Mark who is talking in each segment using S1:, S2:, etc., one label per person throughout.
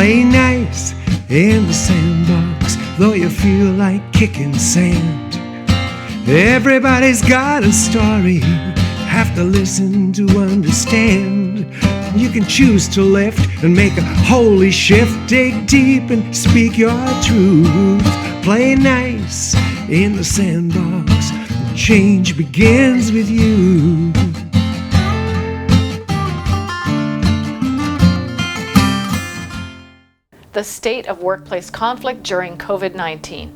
S1: Play nice in the sandbox, though you feel like kicking sand. Everybody's got a story, have to listen to understand. You can choose to lift and make a holy shift, dig deep and speak your truth. Play nice in the sandbox, change begins with you.
S2: The state of workplace conflict during COVID-19.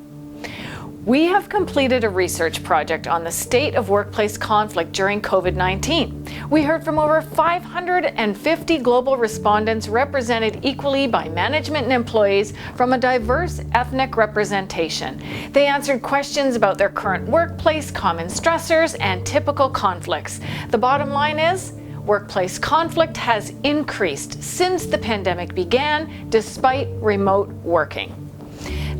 S2: We have completed a research project on the state of workplace conflict during COVID-19. We heard from over 550 global respondents represented equally by management and employees from a diverse ethnic representation. They answered questions about their current workplace, common stressors, and typical conflicts. The bottom line is, workplace conflict has increased since the pandemic began, despite remote working.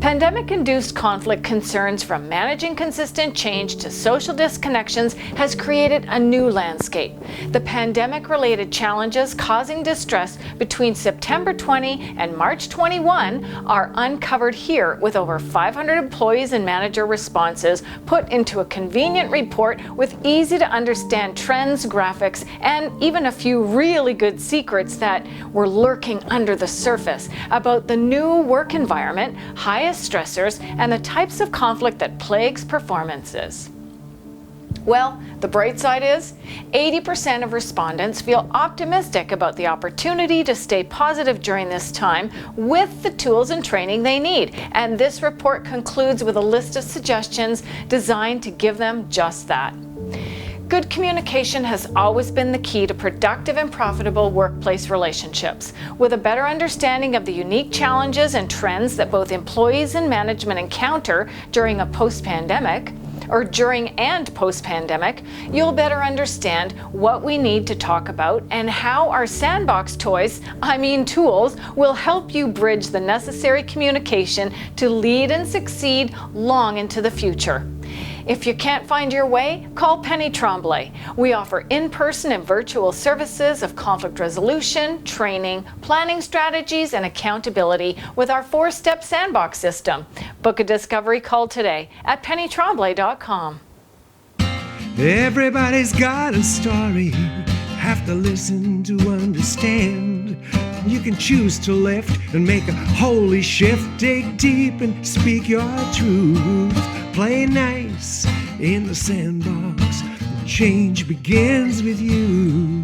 S2: Pandemic-induced conflict concerns from managing consistent change to social disconnections has created a new landscape. The pandemic-related challenges causing distress between September 20 and March 21 are uncovered here with over 500 employees and manager responses put into a convenient report with easy-to-understand trends, graphics, and even a few really good secrets that were lurking under the surface about the new work environment, highest stressors, and the types of conflict that plagues performances. Well, the bright side is 80% of respondents feel optimistic about the opportunity to stay positive during this time with the tools and training they need. And this report concludes with a list of suggestions designed to give them just that. Good communication has always been the key to productive and profitable workplace relationships. With a better understanding of the unique challenges and trends that both employees and management encounter during and post-pandemic, you'll better understand what we need to talk about and how our sandbox tools, will help you bridge the necessary communication to lead and succeed long into the future. If you can't find your way, call Tremblay. We offer in-person and virtual services of conflict resolution, training, planning strategies, and accountability with our 4-step sandbox system. Book a discovery call today at pennytremblay.com.
S1: Everybody's got a story, have to listen to understand. You can choose to lift and make a holy shift, dig deep and speak your truth. Play nice in the sandbox, change begins with you.